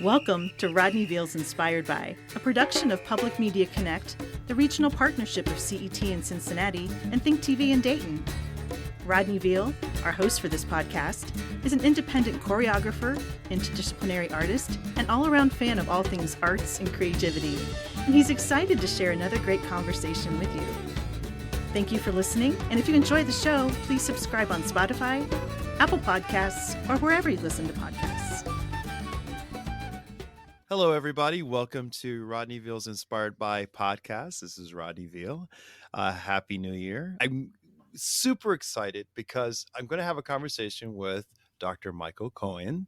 Welcome to Rodney Veal's Inspired By, a production of Public Media Connect, the regional partnership of CET in Cincinnati and Think TV in Dayton. Rodney Veal, our host for this podcast, is an independent choreographer, interdisciplinary artist, and all-around fan of all things arts and creativity, and he's excited to share another great conversation with you. Thank you for listening, and if you enjoy the show, please subscribe on Spotify, Apple Podcasts, or wherever you listen to podcasts. Hello, everybody. Welcome to Rodney Veal's Inspired By podcast. This is Rodney Veal. Happy New Year. I'm super excited because I'm going to have a conversation with Dr. Michael Coyan,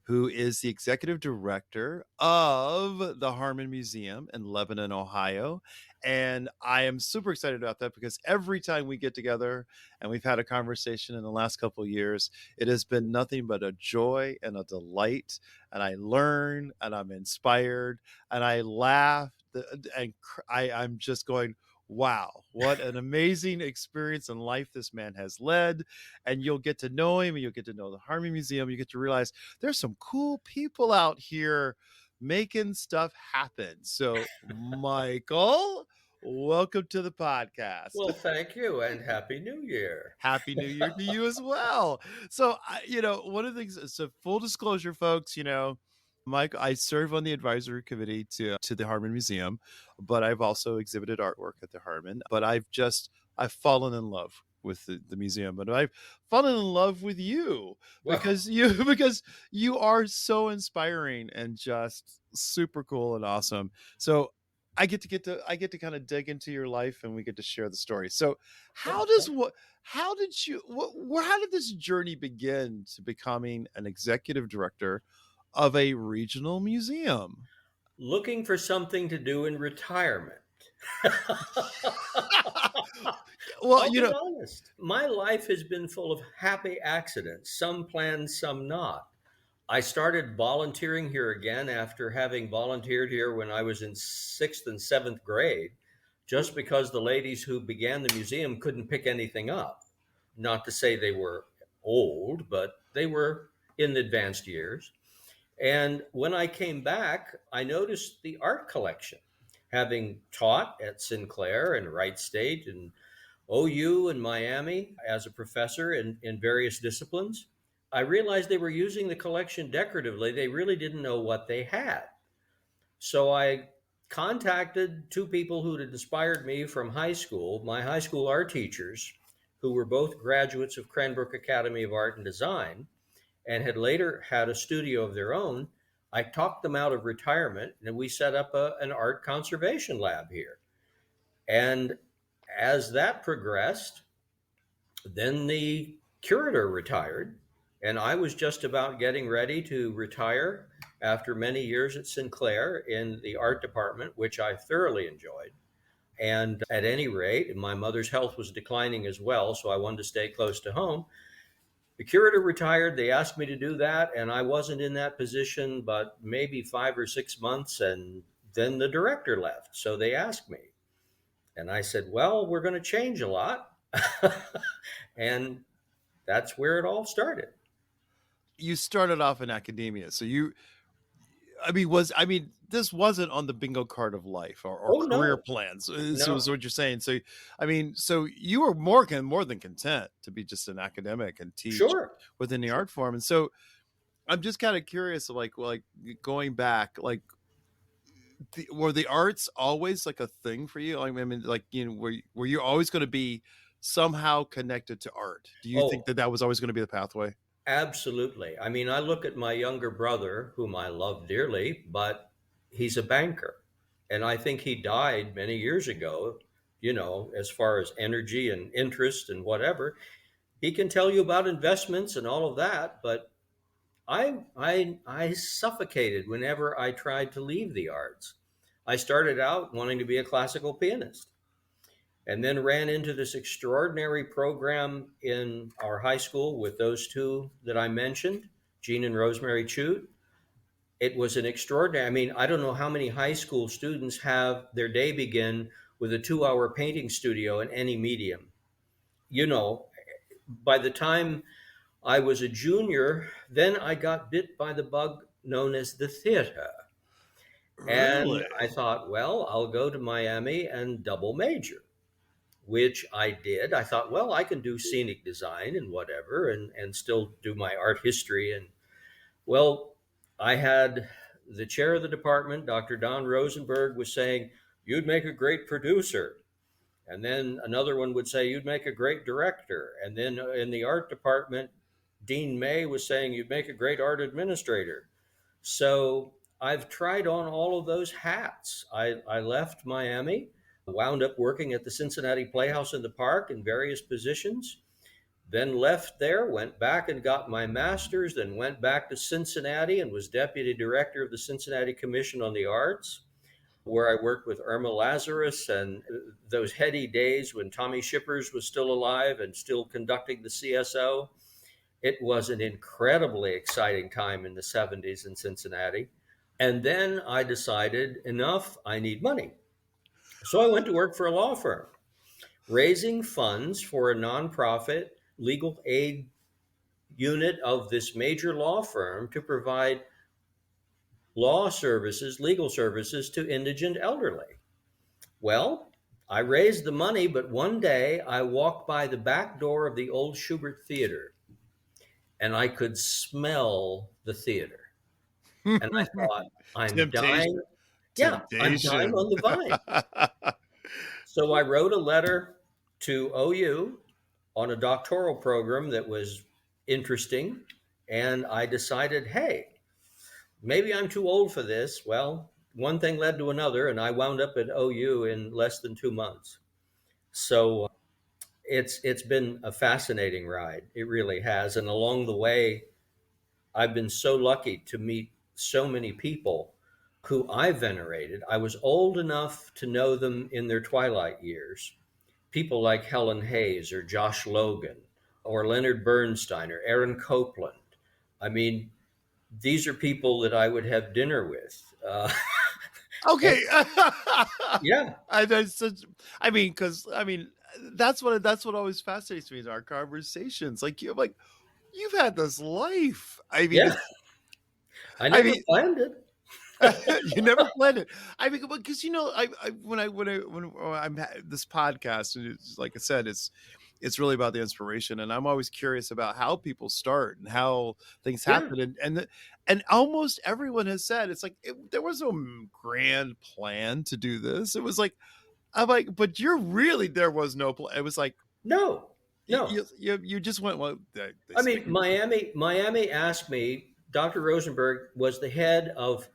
who is the executive director of the Harmon Museum in Lebanon, Ohio. And I am super excited about that because every time we get together and we've had a conversation in the last couple of years, it has been nothing but a joy and a delight. And I learn and I'm inspired and I laugh and I'm just going, wow, what an amazing experience in life this man has led. And you'll get to know him and you'll get to know the Harmon Museum. You get to realize there's some cool people out here making stuff happen. So, Michael, welcome to the podcast. Well, thank you and Happy New Year. Happy New Year to you as well. So, one of the things, so full disclosure, folks, Mike, I serve on the advisory committee to the Harmon Museum, but I've also exhibited artwork at the Harmon. But I've fallen in love with the museum, but I've fallen in love with you because you are so inspiring and just super cool and awesome. So I get to kind of dig into your life and we get to share the story. So how did this journey begin to becoming an executive director of a regional museum? Looking for something to do in retirement. Well, I'll be honest. My life has been full of happy accidents, some planned, some not. I started volunteering here again after having volunteered here when I was in 6th and 7th grade, just because the ladies who began the museum couldn't pick anything up. Not to say they were old, but they were in the advanced years. And when I came back, I noticed the art collection. Having taught at Sinclair and Wright State and OU and Miami as a professor in various disciplines, I realized they were using the collection decoratively. They really didn't know what they had. So I contacted two people who had inspired me from high school, my high school art teachers, who were both graduates of Cranbrook Academy of Art and Design, and had later had a studio of their own. I talked them out of retirement and we set up an art conservation lab here. And as that progressed, then the curator retired and I was just about getting ready to retire after many years at Sinclair in the art department, which I thoroughly enjoyed. And at any rate, my mother's health was declining as well, so I wanted to stay close to home. The curator retired. They asked me to do that, and I wasn't in that position, but maybe 5 or 6 months, and then the director left. So they asked me, and I said, well, we're going to change a lot. And that's where it all started. You started off in academia. So this wasn't on the bingo card of life or career plans. So is what you're saying. So, so you were more than content to be just an academic and teach within the art form. And so I'm just kind of curious, like going back, were the arts always like a thing for you? Were you always going to be somehow connected to art? Do you think that was always going to be the pathway? Absolutely. I look at my younger brother, whom I love dearly, but he's a banker. And I think he died many years ago, as far as energy and interest and whatever. He can tell you about investments and all of that, but I suffocated whenever I tried to leave the arts. I started out wanting to be a classical pianist and then ran into this extraordinary program in our high school with those two that I mentioned, Jean and Rosemary Chute. It was an extraordinary, I don't know how many high school students have their day begin with a 2-hour painting studio in any medium. By the time I was a junior, then I got bit by the bug known as the theater. And Really? I thought, well, I'll go to Miami and double major, which I did. I thought, well, I can do scenic design and whatever and still do my art history. And well, I had the chair of the department, Dr. Don Rosenberg, was saying, you'd make a great producer. And then another one would say, you'd make a great director. And then in the art department, Dean May was saying, you'd make a great art administrator. So I've tried on all of those hats. I left Miami, wound up working at the Cincinnati Playhouse in the Park in various positions, then left there, went back and got my master's, then went back to Cincinnati and was deputy director of the Cincinnati Commission on the Arts, where I worked with Irma Lazarus and those heady days when Tommy Shippers was still alive and still conducting the CSO. It was an incredibly exciting time in the 70s in Cincinnati. And then I decided, enough, I need money. So I went to work for a law firm, raising funds for a nonprofit legal aid unit of this major law firm to provide law services, legal services to indigent elderly. Well, I raised the money, but one day I walked by the back door of the old Schubert Theater and I could smell the theater. And I thought, I'm dying. Temptation. Yeah, I'm dying Temptation. on the vine. So I wrote a letter to OU on a doctoral program that was interesting. And I decided, hey, maybe I'm too old for this. Well, one thing led to another, and I wound up at OU in less than 2 months. So it's been a fascinating ride. It really has. And along the way, I've been so lucky to meet so many people who I venerated. I was old enough to know them in their twilight years. People like Helen Hayes or Josh Logan or Leonard Bernstein or Aaron Copland. I mean, these are people that I would have dinner with. Okay. Yeah. I mean, because that's what always fascinates me in our conversations. Like you've had this life. I mean, Yeah. I never planned it. You never planned it. I mean, because when I'm this podcast, and it's like I said, it's really about the inspiration, and I'm always curious about how people start and how things happen, and almost everyone has said it's like there was no grand plan to do this. It was like I'm like, but there was no plan. It was like No. you just went well. I mean, Miami asked me. Dr. Rosenberg was the head of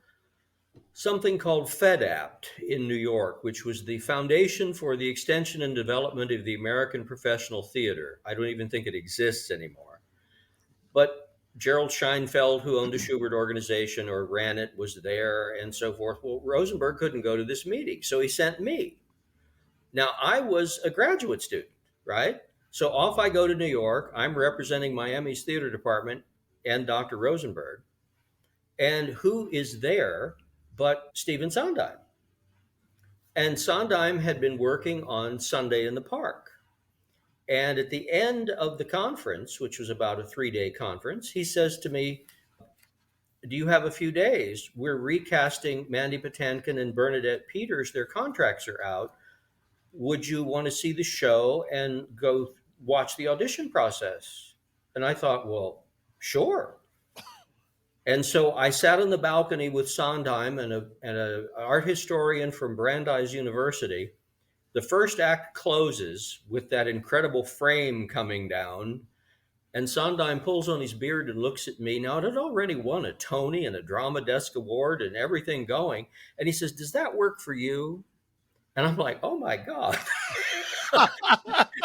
something called FEDAPT in New York, which was the Foundation for the Extension and Development of the American Professional Theater. I don't even think it exists anymore. But Gerald Scheinfeld, who owned the Schubert organization or ran it, was there and so forth. Well, Rosenberg couldn't go to this meeting, so he sent me. Now, I was a graduate student, right? So off I go to New York. I'm representing Miami's theater department and Dr. Rosenberg. And who is there but Stephen Sondheim? And Sondheim had been working on Sunday in the Park. And at the end of the conference, which was about a 3-day conference, he says to me, do you have a few days? We're recasting Mandy Patinkin and Bernadette Peters. Their contracts are out. Would you want to see the show and go watch the audition process? And I thought, well, sure. And so I sat on the balcony with Sondheim and an art historian from Brandeis University. The first act closes with that incredible frame coming down, and Sondheim pulls on his beard and looks at me. Now, it had already won a Tony and a Drama Desk Award and everything going. And he says, does that work for you? And I'm like, oh my God.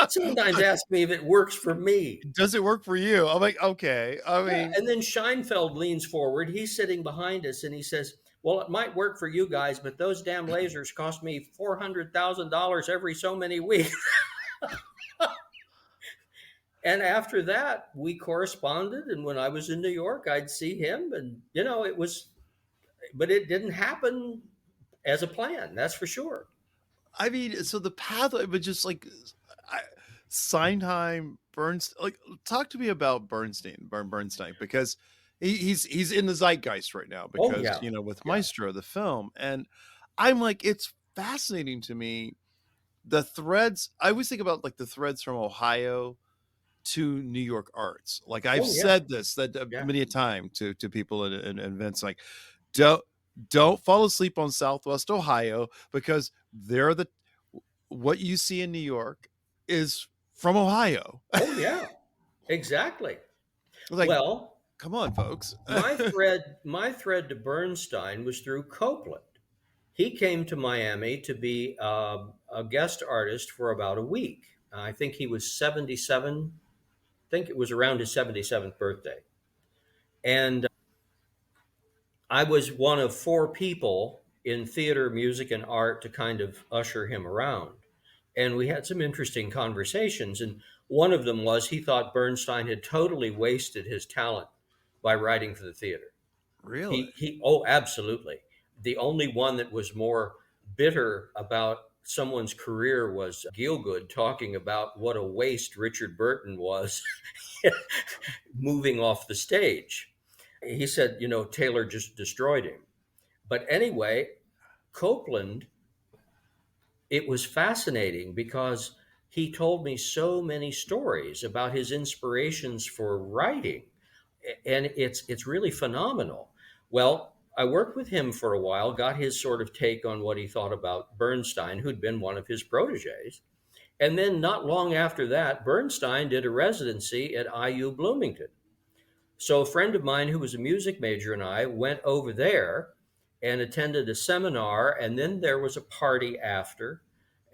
Sometimes ask me if it works for me. Does it work for you? I'm like, okay. I mean, yeah. And then Scheinfeld leans forward. He's sitting behind us and he says, well, it might work for you guys, but those damn lasers cost me $400,000 every so many weeks. And after that, we corresponded. And when I was in New York, I'd see him. And, but it didn't happen as a plan. That's for sure. I mean, so the path, but just like Sondheim, Bernstein, like talk to me about Bernstein, because he's in the zeitgeist right now Oh because, yeah, with yeah. Maestro, the film. And I'm like, it's fascinating to me, the threads. I always think about like the threads from Ohio to New York arts. Like I've Oh yeah, said this that yeah. many a time to people in events, like don't don't fall asleep on Southwest Ohio, because they're the what you see in New York is from Ohio. Oh yeah, exactly. Like, Well, come on, folks. my thread to Bernstein was through Copeland. He came to Miami to be a guest artist for about a week. I think he was 77. I think it was around his 77th birthday. And I was one of four people in theater, music, and art to kind of usher him around. And we had some interesting conversations. And one of them was he thought Bernstein had totally wasted his talent by writing for the theater. Really? Oh, absolutely. The only one that was more bitter about someone's career was Gielgud talking about what a waste Richard Burton was moving off the stage. He said, Taylor just destroyed him. But anyway, Copeland, it was fascinating because he told me so many stories about his inspirations for writing, and it's really phenomenal. Well, I worked with him for a while, got his sort of take on what he thought about Bernstein, who'd been one of his proteges. And then not long after that, Bernstein did a residency at IU Bloomington. So a friend of mine who was a music major and I went over there and attended a seminar, and then there was a party after,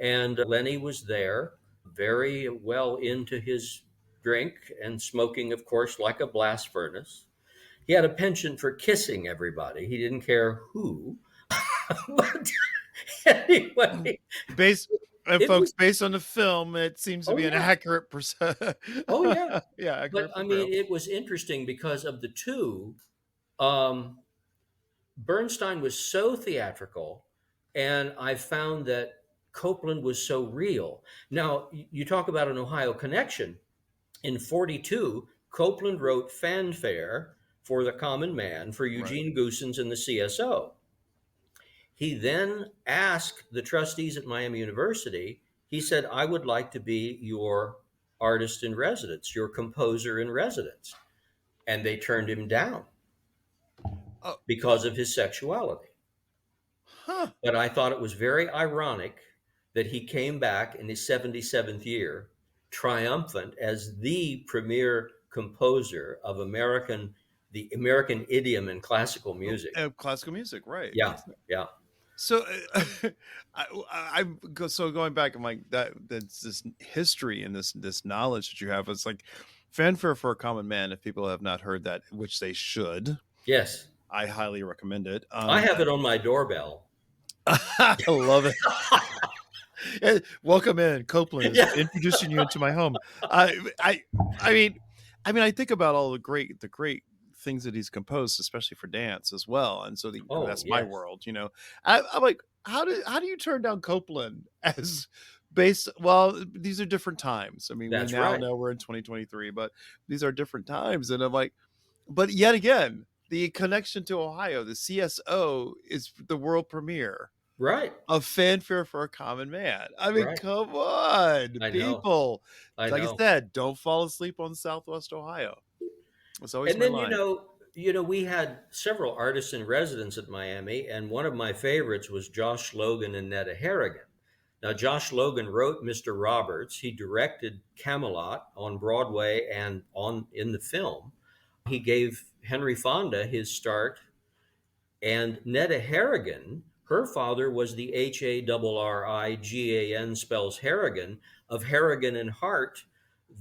and Lenny was there, very well into his drink and smoking, of course, like a blast furnace. He had a penchant for kissing everybody. He didn't care who. But anyway, Based and it folks, was, based on the film, it seems to oh be an yeah, accurate percent. oh yeah. Yeah, But accurate I mean, portrayal. it was interesting because of the two. Um, Bernstein was so theatrical, and I found that Copeland was so real. Now, you talk about an Ohio connection. In 42, Copeland wrote Fanfare for the Common Man for Right. Eugene Goosens and the CSO. He then asked the trustees at Miami University, he said, I would like to be your artist in residence, your composer in residence. And they turned him down Oh, because of his sexuality. huh. But I thought it was very ironic that he came back in his 77th year, triumphant as the premier composer of the American idiom in classical music. Classical music, right? Yeah, yeah. So, so going back, I'm like that's this history and this knowledge that you have. It's like Fanfare for a Common Man. If people have not heard that, which they should, Yes. I highly recommend it. I have it on my doorbell. I love it. Welcome in, Copeland is Yeah. introducing you into my home. I, I mean, I think about all the great things that he's composed, especially for dance as well. And so Oh, that's my yes. world. I'm like, how do you turn down Copeland as based? Well, these are different times. I mean, we That's now right. know we're in 2023, but these are different times. And I'm like, but yet again, the connection to Ohio, the CSO is the world premiere Right. of Fanfare for a Common Man. I mean, Right. come on, I know. people. I Like I know. said, don't fall asleep on Southwest Ohio. It's always And my then, line. we had several artists in residence at Miami, and one of my favorites was Josh Logan and Netta Harrigan. Now, Josh Logan wrote Mr. Roberts. He directed Camelot on Broadway and in the film. He gave Henry Fonda his start. And Netta Harrigan, her father was the Harrigan, spells Harrigan, of Harrigan and Hart,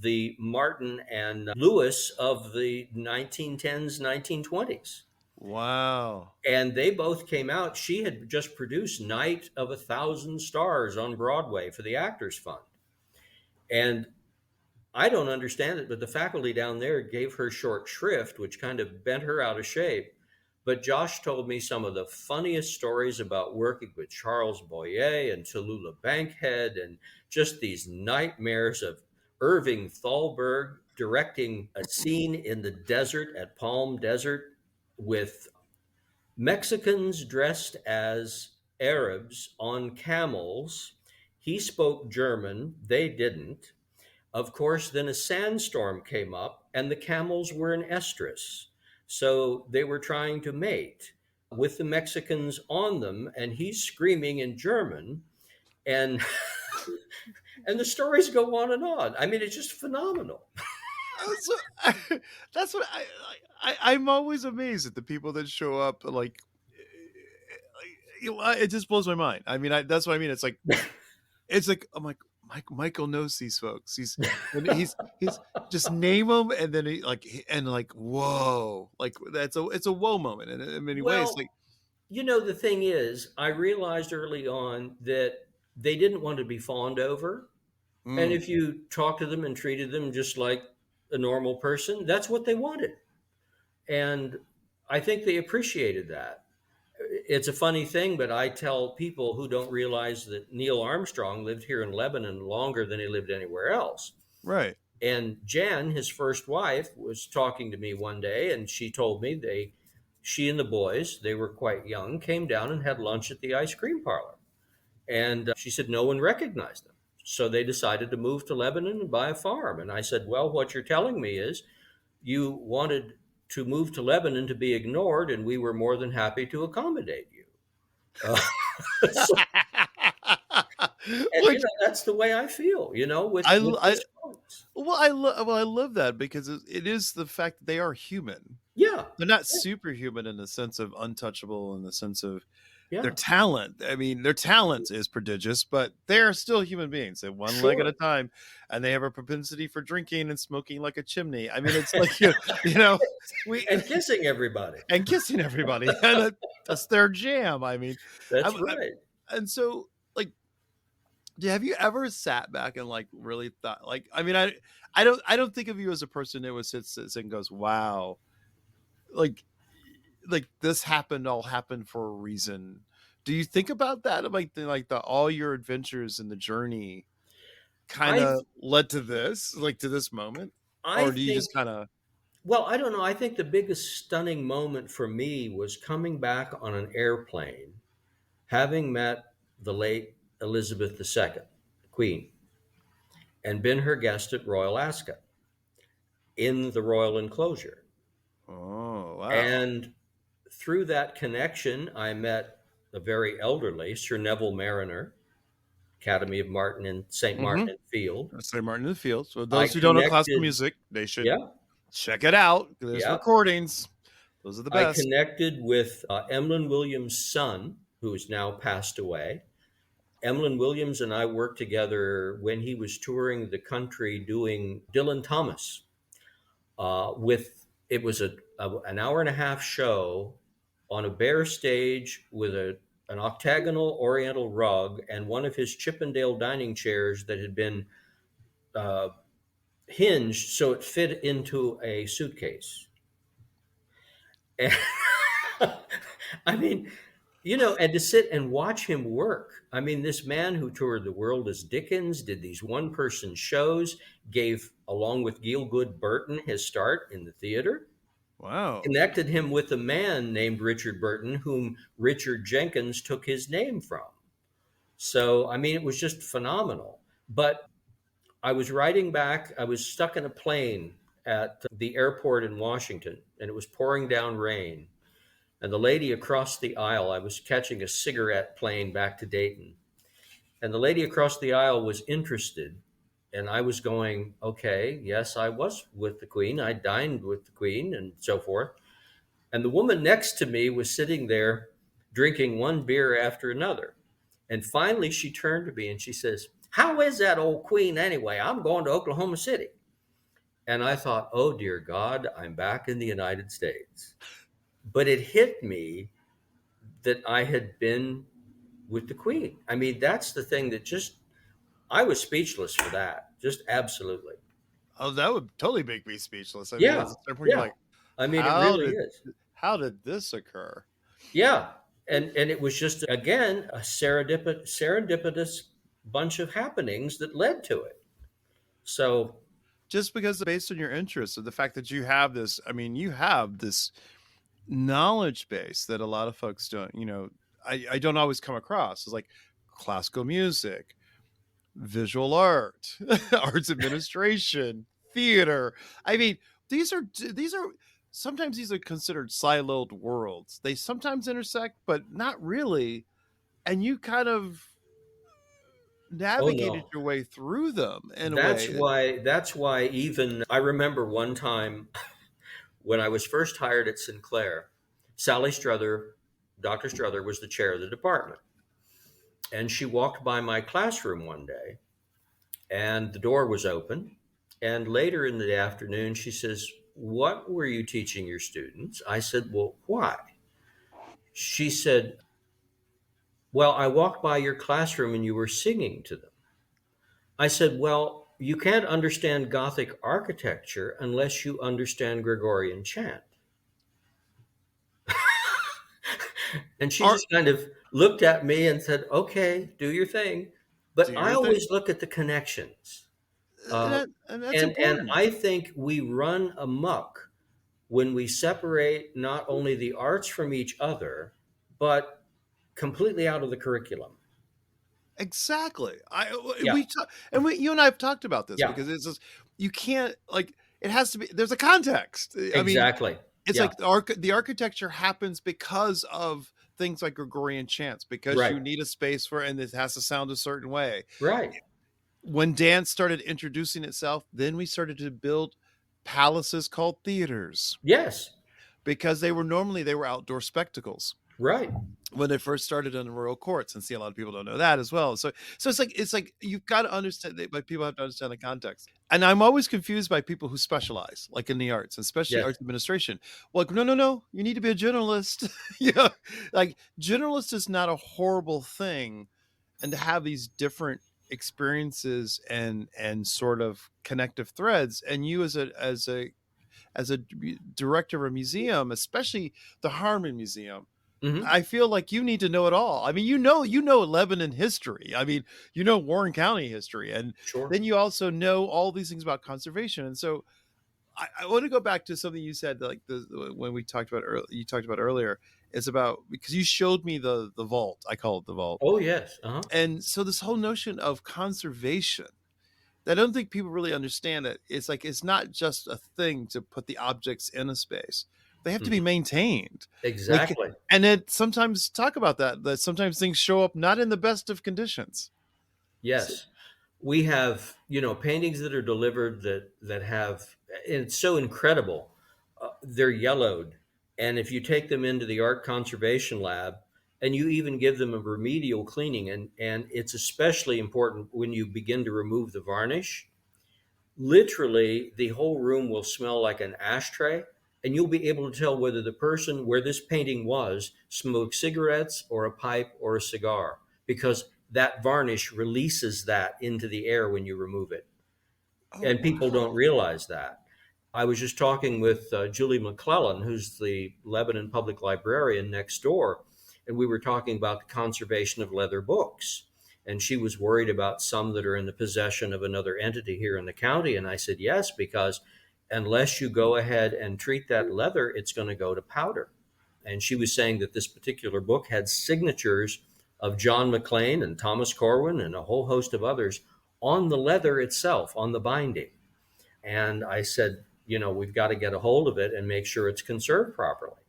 the Martin and Lewis of the 1910s, 1920s. Wow. And they both came out. She had just produced Night of a Thousand Stars on Broadway for the Actors Fund. And I don't understand it, but the faculty down there gave her short shrift, which kind of bent her out of shape. But Josh told me some of the funniest stories about working with Charles Boyer and Tallulah Bankhead, and just these nightmares of Irving Thalberg directing a scene in the desert at Palm Desert with Mexicans dressed as Arabs on camels. He spoke German, they didn't. Of course, then a sandstorm came up and the camels were in estrus. So they were trying to mate with the Mexicans on them, and he's screaming in German. And and the stories go on and on. I mean, it's just phenomenal. So, that's what I'm always amazed at the people that show up. Like, it just blows my mind. I mean, that's what I mean. It's like I'm like Michael knows these folks. He's just name them, and then whoa, like it's a whoa moment in many ways. Well, Like, the thing is, I realized early on that they didn't want to be fawned over. And mm, if you talk to them and treated them just like a normal person, that's what they wanted. And I think they appreciated that. It's a funny thing, but I tell people who don't realize that Neil Armstrong lived here in Lebanon longer than he lived anywhere else. right. And Jan, his first wife, was talking to me one day, and she told me she and the boys, they were quite young, came down and had lunch at the ice cream parlor. And she said no one recognized them. So they decided to move to Lebanon and buy a farm. And I said, well, what you're telling me is you wanted to move to Lebanon to be ignored, and we were more than happy to accommodate you. So, and Which that's the way I feel, with I these folks. I love that because it is the fact that they are human. Yeah, They're not superhuman in the sense of untouchable, in the sense of their yeah, talent. I mean, their talent is prodigious, but they're still human beings. They're one leg at a sure. time, and they have a propensity for drinking and smoking like a chimney. I mean, it's like you know, we And kissing everybody. and kissing everybody, and that's their jam. I mean, That's I, right. and so like, have you ever sat back and like really thought like? I mean, I don't think of you as a person that was sits and goes, wow, like this all happened for a reason. Do you think about that? Like the all your adventures and the journey kind I of led to this, like to this moment, I or do you think just kind of? Well, I don't know. I think the biggest stunning moment for me was coming back on an airplane, having met the late Elizabeth II, Queen, and been her guest at Royal Ascot in the royal enclosure. Oh wow. And through that connection, I met a very elderly Sir Neville Mariner, Academy of Martin in St. Mm-hmm. Martin in Field. Say Martin in the Fields. So I those who don't know classical connected, music, they should yeah, check it out. There's yeah. recordings. Those are the I best. connected with Emlyn Williams' son, who is now passed away. Emlyn Williams and I worked together when he was touring the country doing Dylan Thomas. With it was an hour and a half show on a bare stage with an octagonal Oriental rug and one of his Chippendale dining chairs that had been uh, hinged so it fit into a suitcase. And I mean, and to sit and watch him work. I mean, this man who toured the world as Dickens, did these one person shows, gave, along with Gielgud Burton, his start in the theater, Wow. connected him with a man named Richard Burton, whom Richard Jenkins took his name from. So, I mean, it was just phenomenal. But I was riding back, I was stuck in a plane at the airport in Washington, and it was pouring down rain. And the lady across the aisle, I was catching a cigarette plane back to Dayton. And the lady across the aisle was interested. And I was going, okay, yes, I was with the Queen. I dined with the Queen and so forth. And the woman next to me was sitting there drinking one beer after another. And finally, she turned to me and she says, how is that old Queen anyway? I'm going to Oklahoma City. And I thought, oh, dear God, I'm back in the United States. But it hit me that I had been with the Queen. I mean, that's the thing that I was speechless for that. Just absolutely. Oh, that would totally make me speechless. I mean, Yeah. that's a certain point you're Yeah. like, I mean, it how really did is. how did this occur? Yeah. And it was just, again, a serendipitous bunch of happenings that led to it. So, just because based on your interests, or the fact that you have this, I mean, you have this knowledge base that a lot of folks don't, I don't always come across. It's like classical music, visual art, arts administration, theater. I mean, these are sometimes these are considered siloed worlds. They sometimes intersect, but not really. And you kind of oh navigated no. your way through them in a That's way. why even I remember one time when I was first hired at Sinclair, Sally Struther, Dr. Struther was the chair of the department. And she walked by my classroom one day and the door was open. And later in the afternoon, she says, "What were you teaching your students?" I said, "Well, why?" She said, "Well, I walked by your classroom and you were singing to them." I said, "Well, you can't understand Gothic architecture unless you understand Gregorian chant." And she Art, just kind of looked at me and said, "Okay, do your thing." But do I your thing. always look at the connections. Uh, And that's and important. I think we run amok when we separate not only the arts from each other, but completely out of the curriculum. Exactly. Yeah, You and I have talked about this yeah, because it's just, you can't, like, it has to be, there's a context. I mean, exactly. it's Yeah, like the architecture happens because of things like Gregorian chants, because right, you need a space for, and it has to sound a certain way. right. When dance started introducing itself, then we started to build palaces called theaters, Yes, because they were outdoor spectacles right. when it first started in the royal courts. And see, a lot of people don't know that as well. So it's like you've got to understand that, but people have to understand the context. And I'm always confused by people who specialize, like in the arts, especially Yes. arts administration. Well, like, no, you need to be a generalist. Yeah, like, generalist is not a horrible thing, and to have these different experiences and sort of connective threads. And you as a director of a museum, especially the Harmon Museum, Hmm. I feel like you need to know it all. I mean, Lebanon history. I mean, Warren County history, and Sure. then you also know all these things about conservation. And so I want to go back to something you said, like when we talked about you talked about earlier, is about, because you showed me the vault. I call it the vault. Oh, yes. Uh-huh. And so this whole notion of conservation, I don't think people really understand that it's like, it's not just a thing to put the objects in a space. They have to be Mhm. maintained. Like, Exactly. and then sometimes talk about that sometimes things show up not in the best of conditions. So, Yes. We have, paintings that are delivered that have, and it's so incredible. They're yellowed. And if you take them into the art conservation lab and you even give them a remedial cleaning, and it's especially important when you begin to remove the varnish, literally the whole room will smell like an ashtray, and you'll be able to tell whether the person where this painting was smoked cigarettes or a pipe or a cigar, because that varnish releases that into the air when you remove it, oh and people don't wow. realize that. I was just talking with Julie McClellan, who's the Lebanon public librarian next door, and we were talking about the conservation of leather books. And she was worried about some that are in the possession of another entity here in the county. And I said, yes, because unless you go ahead and treat that leather, it's going to go to powder. And she was saying that this particular book had signatures of John McLean and Thomas Corwin and a whole host of others on the leather itself, on the binding. And I said, we've got to get a hold of it and make sure it's conserved properly.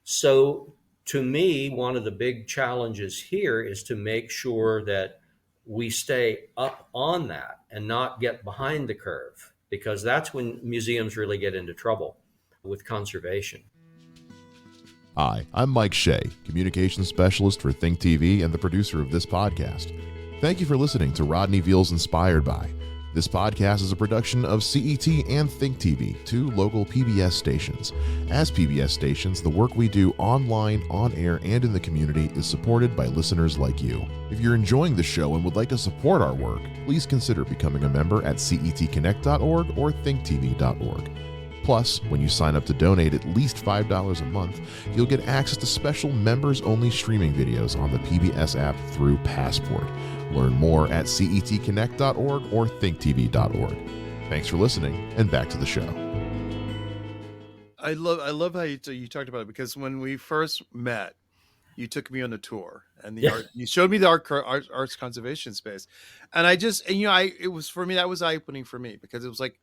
So, to me, one of the big challenges here is to make sure that we stay up on that and not get behind the curve, because that's when museums really get into trouble with conservation. Hi, I'm Mike Shea, Communications Specialist for Think TV and the producer of this podcast. Thank you for listening to Rodney Veal's Inspired By. This podcast is a production of CET and Think TV, two local PBS stations. As PBS stations, the work we do online, on air, and in the community is supported by listeners like you. If you're enjoying the show and would like to support our work, please consider becoming a member at cetconnect.org or thinktv.org. Plus, when you sign up to donate at least $5 a month, you'll get access to special members-only streaming videos on the PBS app through Passport. Learn more at cetconnect.org or thinktv.org. Thanks for listening, and back to the show. I love how you talked about it, because when we first met, you took me on a tour, and you showed me the arts conservation space, and it was, for me, that was eye-opening for me, because it was like,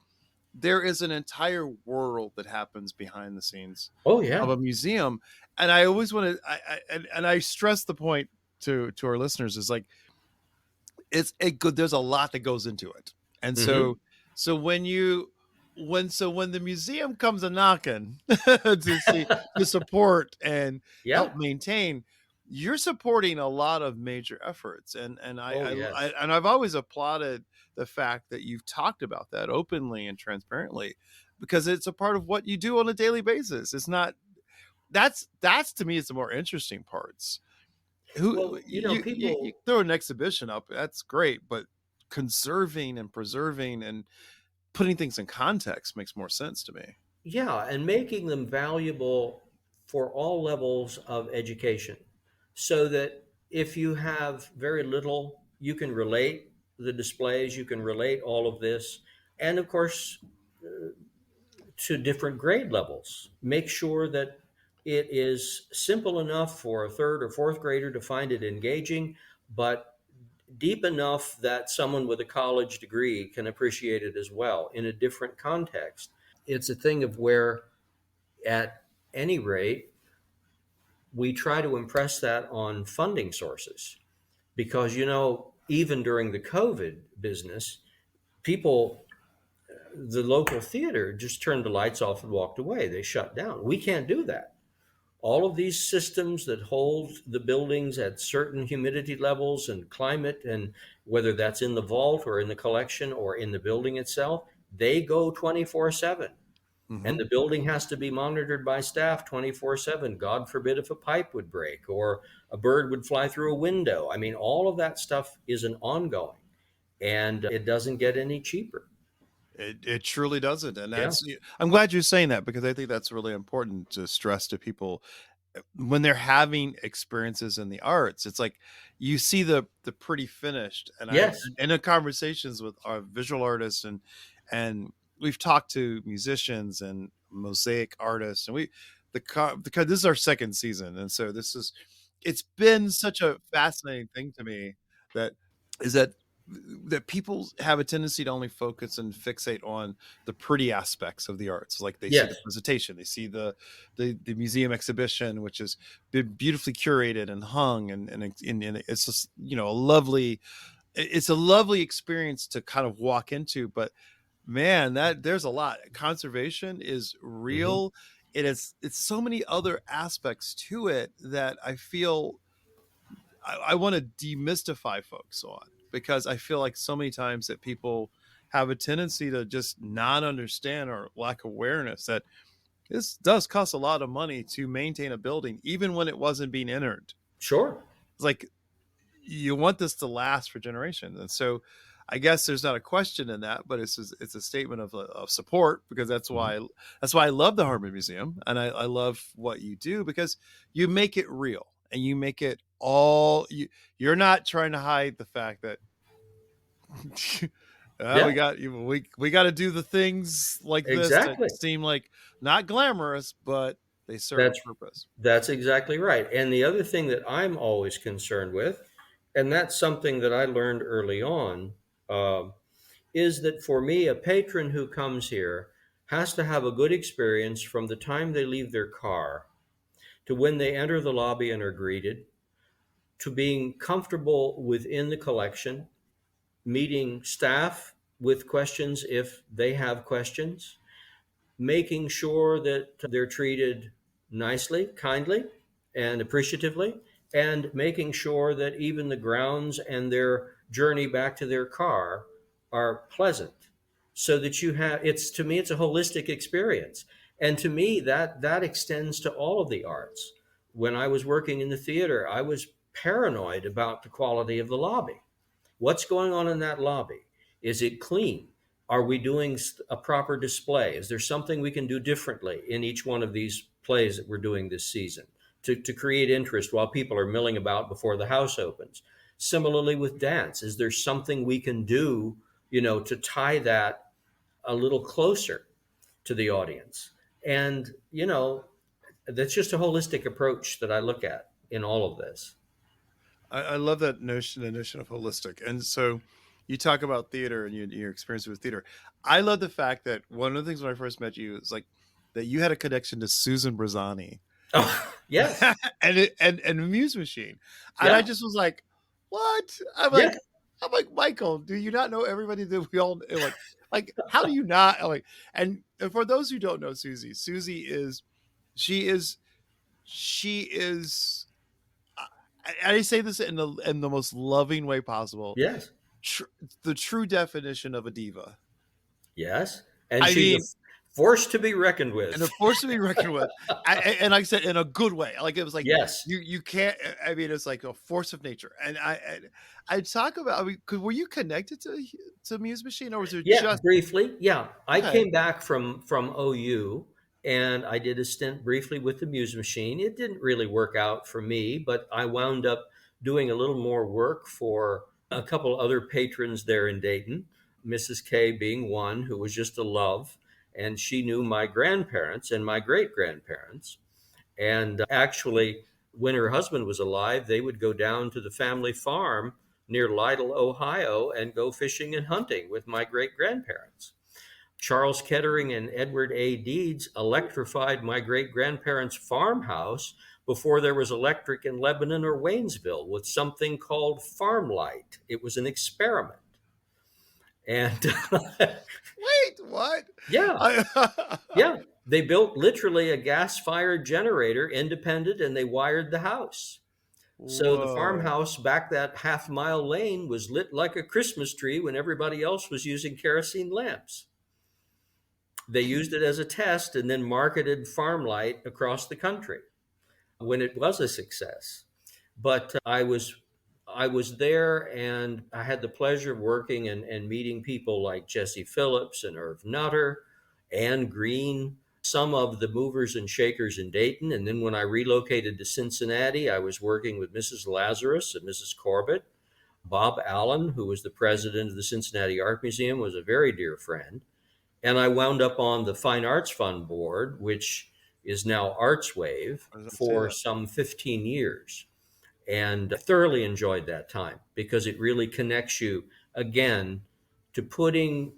there is an entire world that happens behind the scenes Oh yeah. of a museum. And I always want to, and I stress the point to our listeners, is like, there's a lot that goes into it. And so when the museum comes a knocking to support and help maintain, you're supporting a lot of major efforts. And I've always applauded the fact that you've talked about that openly and transparently, because it's a part of what you do on a daily basis. It's not, that's to me, it's the more interesting parts. People, you throw an exhibition up, that's great, but conserving and preserving and putting things in context makes more sense to me. Yeah, and making them valuable for all levels of education, so that if you have very little, you can relate the displays, you can relate all of this, and of course, to different grade levels. Make sure that it is simple enough for a third or fourth grader to find it engaging, but deep enough that someone with a college degree can appreciate it as well in a different context. It's a thing of where, at any rate, we try to impress that on funding sources, because, even during the COVID business, the local theater just turned the lights off and walked away. They shut down. We can't do that. All of these systems that hold the buildings at certain humidity levels and climate, and whether that's in the vault or in the collection or in the building itself, they go 24/7. And the building has to be monitored by staff 24/7. God forbid if a pipe would break or a bird would fly through a window. I mean, all of that stuff is an ongoing, and it doesn't get any cheaper. It truly doesn't. And I'm glad you're saying that, because I think that's really important to stress to people when they're having experiences in the arts. It's like, you see the pretty finished, and in the conversations with our visual artists, and we've talked to musicians and mosaic artists, and this is our second season. And so it's been such a fascinating thing to me, that people have a tendency to only focus and fixate on the pretty aspects of the arts. Like, they see the presentation, they see the museum exhibition, which is beautifully curated and hung, and it's just, it's a lovely experience to kind of walk into. But man, there's a lot. Conservation is real. It's so many other aspects to it that I feel I want to demystify folks on, because I feel like so many times that people have a tendency to just not understand, or lack awareness, that this does cost a lot of money to maintain a building, even when it wasn't being entered. Sure. It's like, you want this to last for generations. And so I guess there's not a question in that, but it's a statement of support, because that's why I love the Harmon Museum, and I love what you do, because you make it real, and you make it all. You're not trying to hide the fact that we got to do the things like this that seem like not glamorous, but they serve a purpose. That's exactly right. And the other thing that I'm always concerned with, and that's something that I learned early on, is that for me, a patron who comes here has to have a good experience from the time they leave their car to when they enter the lobby and are greeted, to being comfortable within the collection, meeting staff with questions if they have questions, making sure that they're treated nicely, kindly, and appreciatively, and making sure that even the grounds and their journey back to their car are pleasant, so that to me, it's a holistic experience. And to me, that extends to all of the arts. When I was working in the theater, I was paranoid about the quality of the lobby. What's going on in that lobby? Is it clean? Are we doing a proper display? Is there something we can do differently in each one of these plays that we're doing this season to create interest while people are milling about before the house opens? Similarly with dance, is there something we can do, to tie that a little closer to the audience? And, that's just a holistic approach that I look at in all of this. I love that notion, the notion of holistic. And so you talk about theater and your experience with theater. I love the fact that one of the things when I first met you is like that you had a connection to Susan Brezani. Oh, yes. and Muse Machine. And Yeah. I just was like, what? I'm Yeah. like, Michael, do you not know everybody that we all like how do you not like? And for those who don't know Susie is she is I say this in the most loving way possible. Yes. The true definition of a diva. Yes. And she's a force to be reckoned with. And a force to be reckoned with. And like I said, in a good way. Like it was like, yes, you can't, I mean, it's like a force of nature. And I talk about, I mean, were you connected to Muse Machine or was it just briefly? Yeah. I Okay. came back from OU and I did a stint briefly with the Muse Machine. It didn't really work out for me, but I wound up doing a little more work for a couple other patrons there in Dayton, Mrs. K being one who was just a love. And she knew my grandparents and my great grandparents. And actually, when her husband was alive, they would go down to the family farm near Lytle, Ohio, and go fishing and hunting with my great grandparents. Charles Kettering and Edward A. Deeds electrified my great grandparents' farmhouse before there was electric in Lebanon or Waynesville with something called farm light. It was an experiment. And wait, what? Yeah. Yeah. They built literally a gas-fired generator, independent, and they wired the house. So the farmhouse back that half-mile lane was lit like a Christmas tree when everybody else was using kerosene lamps. They used it as a test and then marketed farm light across the country when it was a success. But I was there, and I had the pleasure of working and meeting people like Jesse Phillips and Irv Nutter, Ann Green, some of the movers and shakers in Dayton. And then when I relocated to Cincinnati, I was working with Mrs. Lazarus and Mrs. Corbett. Bob Allen, who was the president of the Cincinnati Art Museum, was a very dear friend. And I wound up on the Fine Arts Fund board, which is now ArtsWave, for some 15 years. And thoroughly enjoyed that time because it really connects you again to putting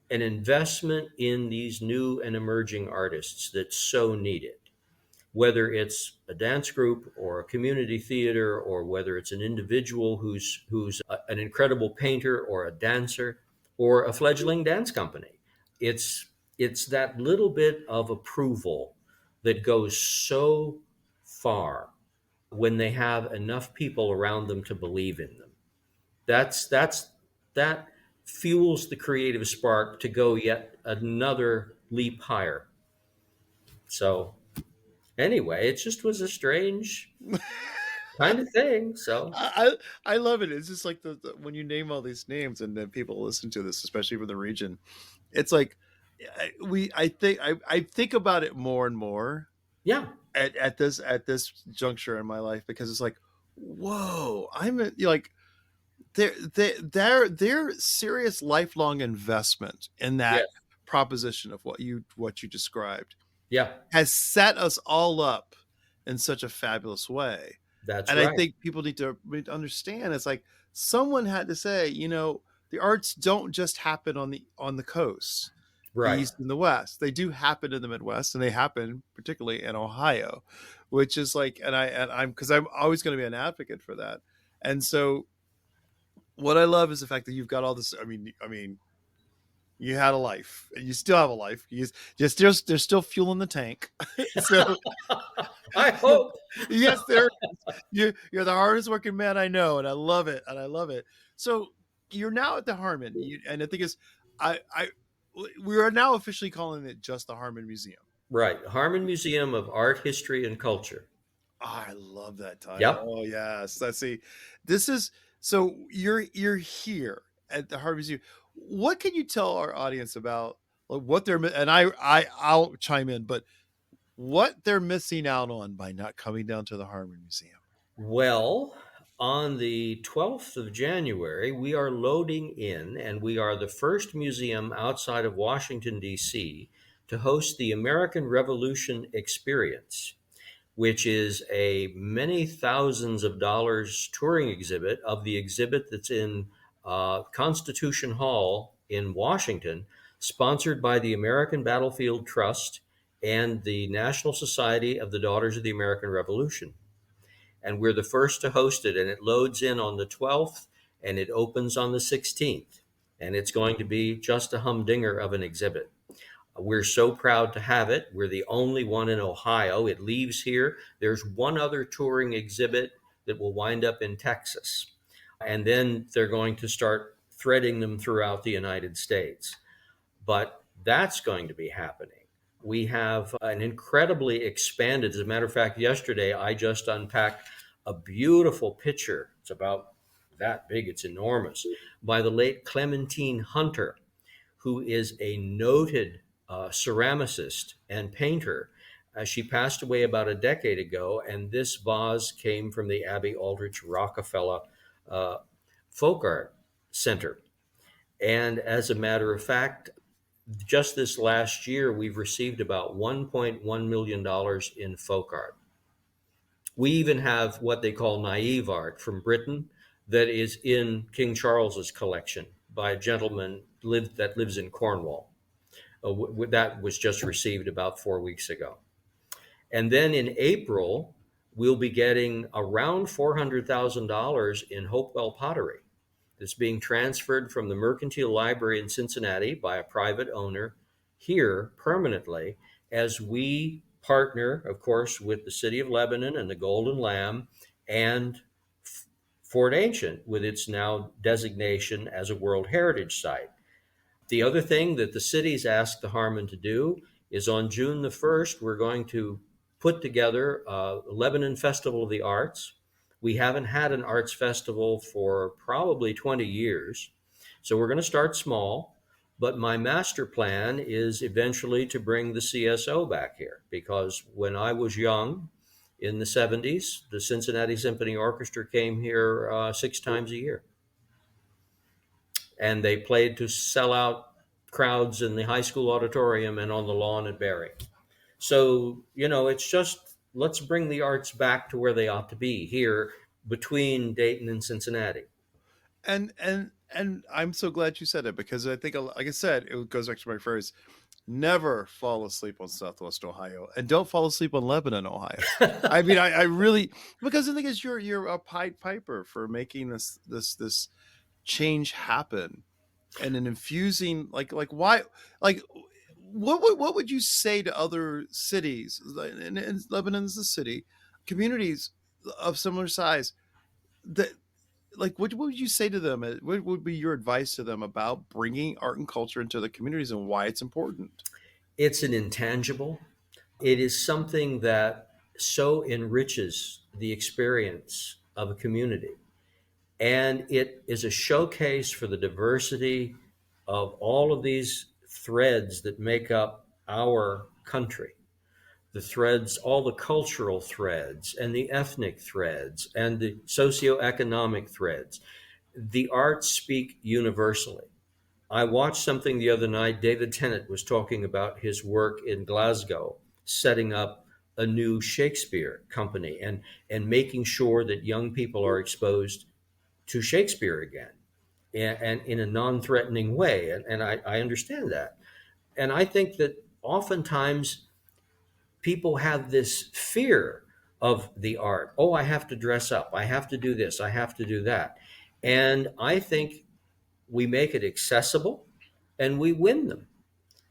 an investment in these new and emerging artists that's so needed, whether it's a dance group or a community theater, or whether it's an individual who's an incredible painter or a dancer or a fledgling dance company. It's that little bit of approval that goes so far when they have enough people around them to believe in them. That fuels the creative spark to go yet another leap higher. So anyway, it just was a strange kind of thing. So I love it. It's just like the when you name all these names and then people listen to this, especially from the region, it's like I think about it more and more. Yeah. At this juncture in my life, because it's like, whoa, like their serious lifelong investment in that proposition of what you described, has set us all up in such a fabulous way. That's and right. I think people need to understand. It's like someone had to say, the arts don't just happen on the coast. Right. The East and the West. They do happen in the Midwest, and they happen particularly in Ohio, which is like, and I'm because I'm always going to be an advocate for that. And so what I love is the fact that you've got all this. I mean, you had a life, and you still have a life. There's still fuel in the tank. So I hope. Yes, you're the hardest working man I know, and I love it. So you're now at the Harmon, and the thing is, we are now officially calling it just the Harmon Museum. Right. Harmon Museum of Art, History, and Culture. Oh, I love that title. Yep. Oh, yes. Let's see. This is, so you're here at the Harmon Museum. what can you tell our audience about what they're and I'll chime in, but what they're missing out on by not coming down to the Harmon Museum? Well, on the 12th of January, we are loading in, and we are the first museum outside of Washington, D.C., to host the American Revolution Experience, which is a many thousands of dollars touring exhibit of the exhibit that's in Constitution Hall in Washington, sponsored by the American Battlefield Trust and the National Society of the Daughters of the American Revolution. And we're the first to host it, and it loads in on the 12th and it opens on the 16th. And it's going to be just a humdinger of an exhibit. We're so proud to have it. We're the only one in Ohio. It leaves here. There's one other touring exhibit that will wind up in Texas. And then they're going to start threading them throughout the United States. But that's going to be happening. We have an incredibly expanded, as a matter of fact, yesterday I just unpacked a beautiful picture. It's about that big, it's enormous, by the late Clementine Hunter, who is a noted ceramicist and painter. She passed away about a decade ago, and this vase came from the Abby Aldrich Rockefeller Folk Art Center. And as a matter of fact, just this last year, we've received about $1.1 million in folk art. We even have what they call naive art from Britain that is in King Charles's collection by a gentleman that lives in Cornwall. That was just received about 4 weeks ago. And then in April, we'll be getting around $400,000 in Hopewell pottery that's being transferred from the Mercantile Library in Cincinnati by a private owner here permanently, as we partner, of course, with the City of Lebanon and the Golden Lamb and Fort Ancient with its now designation as a World Heritage Site. The other thing that the city's asked the Harmon to do is on June the 1st, we're going to put together a Lebanon Festival of the Arts. We haven't had an arts festival for probably 20 years. So we're going to start small, but my master plan is eventually to bring the CSO back here, because when I was young in the 70s, the Cincinnati Symphony Orchestra came here 6 times a year. And they played to sell out crowds in the high school auditorium and on the lawn at Berry. So, it's just, let's bring the arts back to where they ought to be here between Dayton and Cincinnati. And I'm so glad you said it, because I think, like I said, it goes back to my phrase: never fall asleep on Southwest Ohio, and don't fall asleep on Lebanon, Ohio. I mean, I really, because the thing is, you're a Pied Piper for making this change happen, and an infusing like why, like what would you say to other cities? And Lebanon's the city, communities of similar size, that, like, what would you say to them? What would be your advice to them about bringing art and culture into the communities and why it's important? It's an intangible. It is something that so enriches the experience of a community. And it is a showcase for the diversity of all of these threads that make up our country. The threads, all the cultural threads and the ethnic threads and the socioeconomic threads. The arts speak universally. I watched something the other night. David Tennant was talking about his work in Glasgow, setting up a new Shakespeare company and making sure that young people are exposed to Shakespeare again, and in a non-threatening way. And I understand that. And I think that oftentimes people have this fear of the art. Oh, I have to dress up. I have to do this. I have to do that. And I think we make it accessible and we win them.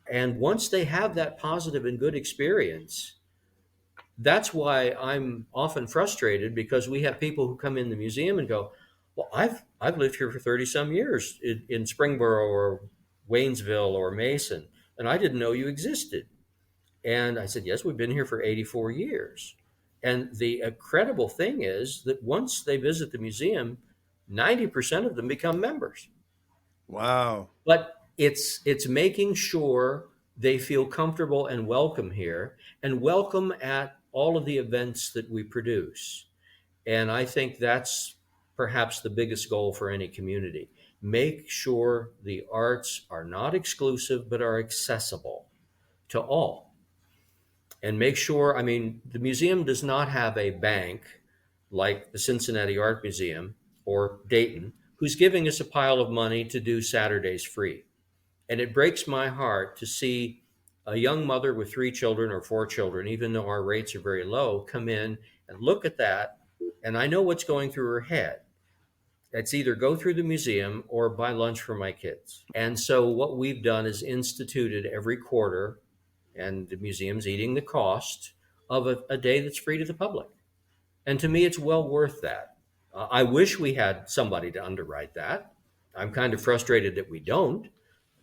And once they have that positive and good experience, that's why I'm often frustrated, because we have people who come in the museum and go, well, I've lived here for 30 some years in Springboro or Waynesville or Mason, and I didn't know you existed. And I said, yes, we've been here for 84 years. And the incredible thing is that once they visit the museum, 90% of them become members. Wow. But it's making sure they feel comfortable and welcome here, and welcome at all of the events that we produce. And I think that's perhaps the biggest goal for any community. Make sure the arts are not exclusive, but are accessible to all. And make sure, I mean, the museum does not have a bank like the Cincinnati Art Museum or Dayton, who's giving us a pile of money to do Saturdays free. And it breaks my heart to see a young mother with 3 children or 4 children, even though our rates are very low, come in and look at that. And I know what's going through her head. It's either go through the museum or buy lunch for my kids. And so what we've done is instituted every quarter, and the museum's eating the cost of a day that's free to the public. And to me, it's well worth that. I wish we had somebody to underwrite that. I'm kind of frustrated that we don't.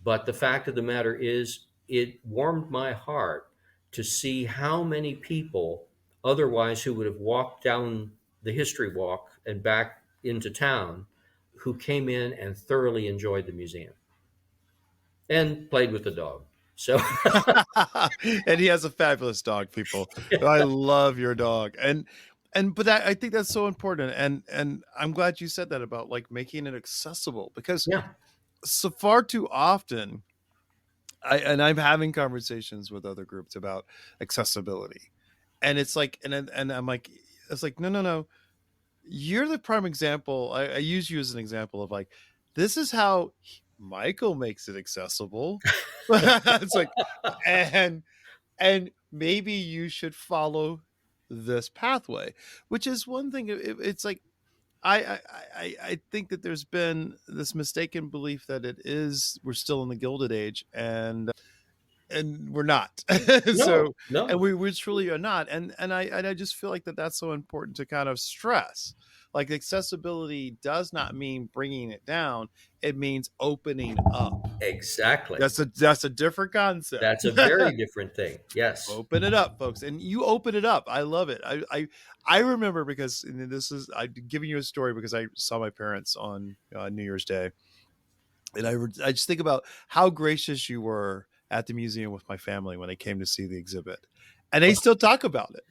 But the fact of the matter is, it warmed my heart to see how many people otherwise who would have walked down the history walk and back into town who came in and thoroughly enjoyed the museum and played with the dog. So And he has a fabulous dog, people. I love your dog. But I think that's so important. And I'm glad you said that about like making it accessible, because yeah, so far too often I'm having conversations with other groups about accessibility, and it's like, and I'm like, it's like, no, you're the prime example. I use you as an example of like, this is how Michael makes it accessible. It's like, and maybe you should follow this pathway, which is one thing. It's like, I think that there's been this mistaken belief that we're still in the Gilded Age, and we're not. So, no, and we truly are not. And I just feel like that's so important to kind of stress. Like, accessibility does not mean bringing it down; it means opening up. exactly. That's a different concept. That's a very different thing. Yes. Open it up, folks, and you open it up. I love it. I remember, because I'm giving you a story because I saw my parents on New Year's Day, and I just think about how gracious you were at the museum with my family when they came to see the exhibit, and they still talk about it.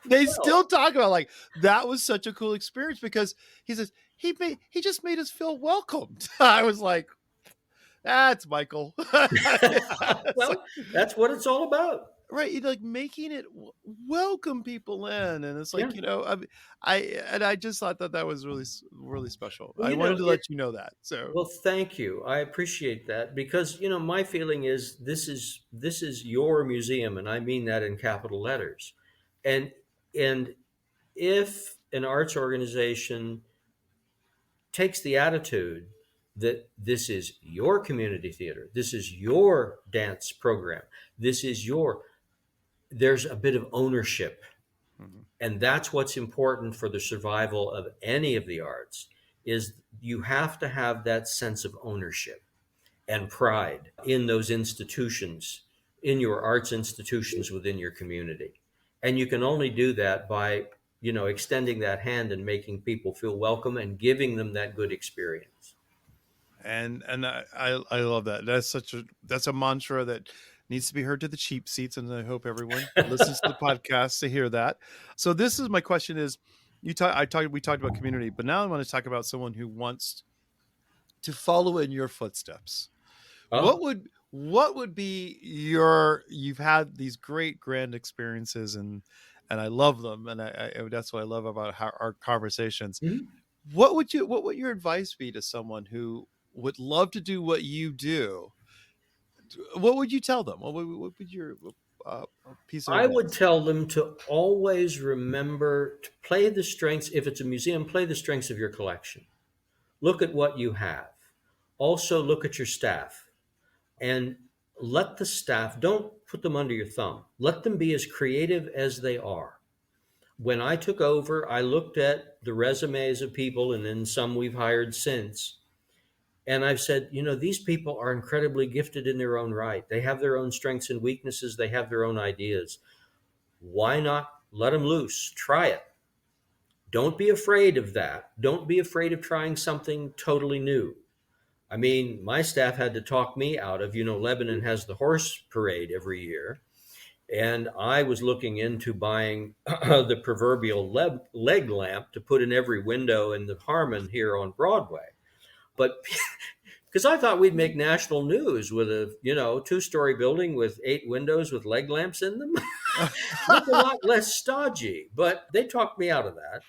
They still talk about, like, that was such a cool experience, because he says he just made us feel welcomed. I was like, that's Michael. Well, that's what it's all about. Right, like making it welcome people in, and it's like, Yeah. I just thought that was really, really special. Well, I wanted to let you know that. So, Well, thank you. I appreciate that, because my feeling is this is your museum, and I mean that in capital letters. And if an arts organization takes the attitude that this is your community theater, this is your dance program, there's a bit of ownership. mhm. And that's what's important for the survival of any of the arts, is you have to have that sense of ownership and pride in those institutions, in your arts institutions within your community. And you can only do that by, extending that hand and making people feel welcome and giving them that good experience. And I love that. That's a mantra that needs to be heard to the cheap seats, and I hope everyone listens to the podcast to hear that. So this is my question: is we talked about community, but now I want to talk about someone who wants to follow in your footsteps. Oh, What would be you've had these great grand experiences, and I love them, and I that's what I love about our conversations. mhm. What would your advice be to someone who would love to do what you do? What would you tell them? What would your uh, piece of I would advice? tell them to always remember to play the strengths. If it's a museum, play the strengths of your collection. Look at what you have. Also, look at your staff, and let the staff, don't put them under your thumb. Let them be as creative as they are. When I took over, I looked at the resumes of people, and then some we've hired since. And I've said, these people are incredibly gifted in their own right. They have their own strengths and weaknesses. They have their own ideas. Why not let them loose? Try it. Don't be afraid of that. Don't be afraid of trying something totally new. I mean, my staff had to talk me out of, Lebanon has the horse parade every year. And I was looking into buying the proverbial leg lamp to put in every window in the Harmon here on Broadway. But because I thought we'd make national news with a, 2-story building with 8 windows with leg lamps in them. Look a lot less stodgy, but they talked me out of that.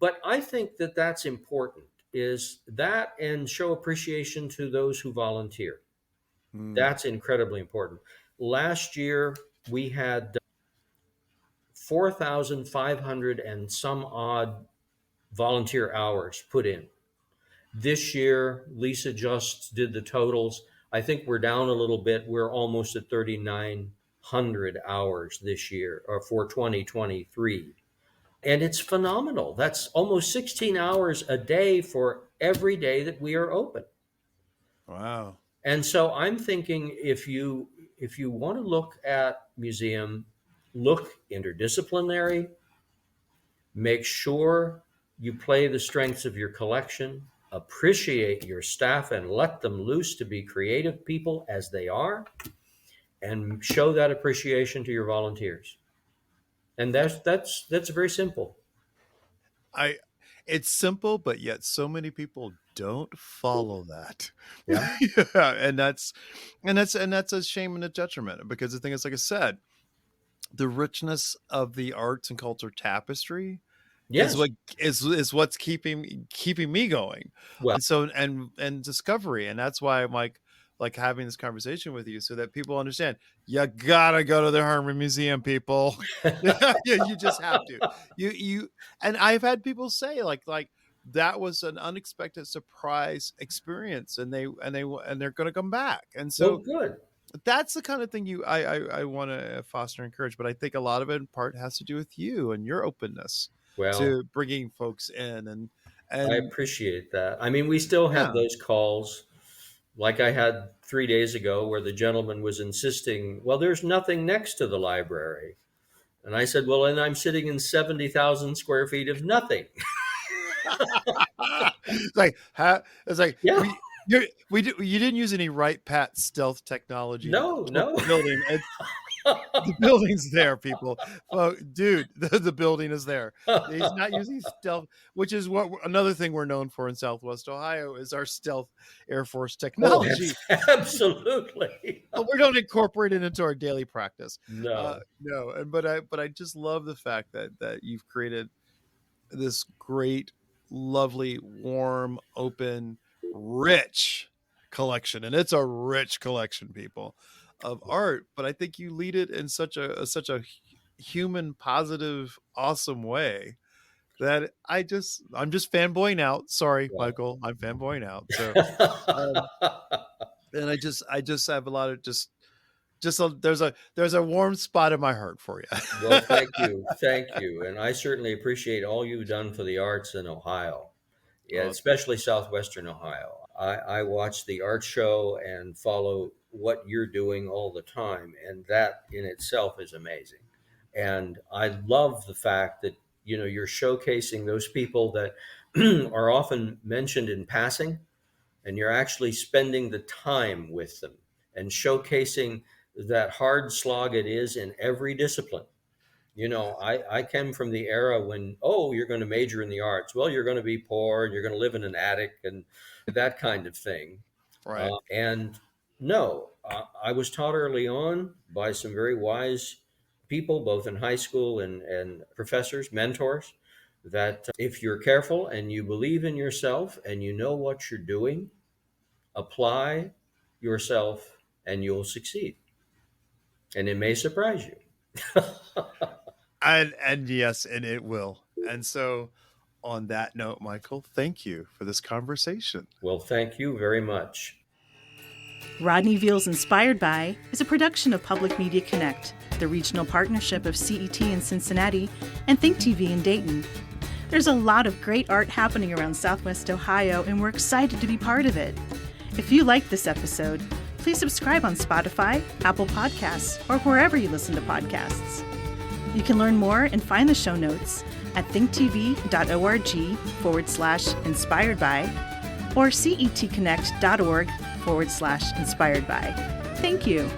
But I think that that's important, is that, and show appreciation to those who volunteer. That's incredibly important. Last year, we had 4,500 and some odd volunteer hours put in. This year, Lisa just did the totals. I think we're down a little bit. We're almost at 3,900 hours this year, or for 2023. And it's phenomenal. That's almost 16 hours a day for every day that we are open. Wow. And so I'm thinking, if you want to look at museum, look interdisciplinary, make sure you play the strengths of your collection, appreciate your staff and let them loose to be creative people as they are, and show that appreciation to your volunteers. And that's very simple. It's simple, but yet so many people don't follow that. Yeah. Yeah, and that's a shame and a detriment, because the thing is, like I said, the richness of the arts and culture tapestry Yes. is what's keeping me going. Well, And so and discovery, and that's why I'm like having this conversation with you, so that people understand you gotta go to the Harmon Museum, people. You just have to. You and I've had people say like that was an unexpected surprise experience, and they're going to come back. And so good. that's the kind of thing I want to foster and encourage. But I think a lot of it in part has to do with you and your openness to bringing folks in. And I appreciate that. I mean, we still have those calls, like I had 3 days ago, where the gentleman was insisting, well, there's nothing next to the library. And I said, well, and I'm sitting in 70,000 square feet of nothing. It's like, Yeah. you didn't use any right pat stealth technology. No. The building. The building's there, people. Oh, dude, the building is there. He's not using stealth, which is another thing we're known for in Southwest Ohio, is our stealth Air Force technology. Oh, absolutely. But we don't incorporate it into our daily practice. No. No. But I just love the fact that you've created this great, lovely, warm, open, rich collection, and it's a rich collection, people, of art. But I think you lead it in such a human, positive, awesome way that I'm just fanboying out. Sorry, Michael, I'm fanboying out. So, and I just have a lot of there's a warm spot in my heart for you. Well, thank you, and I certainly appreciate all you've done for the arts in Ohio, especially Southwestern Ohio. I watch the art show and follow what you're doing all the time, and that in itself is amazing. And I love the fact that you're showcasing those people that are often mentioned in passing, and you're actually spending the time with them and showcasing that hard slog it is in every discipline. I came from the era when, you're going to major in the arts. Well, you're going to be poor and you're going to live in an attic and that kind of thing. Right. I was taught early on by some very wise people, both in high school and professors, mentors, that if you're careful and you believe in yourself and you know what you're doing, apply yourself and you'll succeed. And it may surprise you. and yes, and it will. And so on that note, Michael, thank you for this conversation. Well, thank you very much. Rodney Veal's Inspired By is a production of Public Media Connect, the regional partnership of CET in Cincinnati and Think TV in Dayton. There's a lot of great art happening around Southwest Ohio, and we're excited to be part of it. If you like this episode, please subscribe on Spotify, Apple Podcasts, or wherever you listen to podcasts. You can learn more and find the show notes at thinktv.org/inspired by, or cetconnect.org/inspired by. Thank you.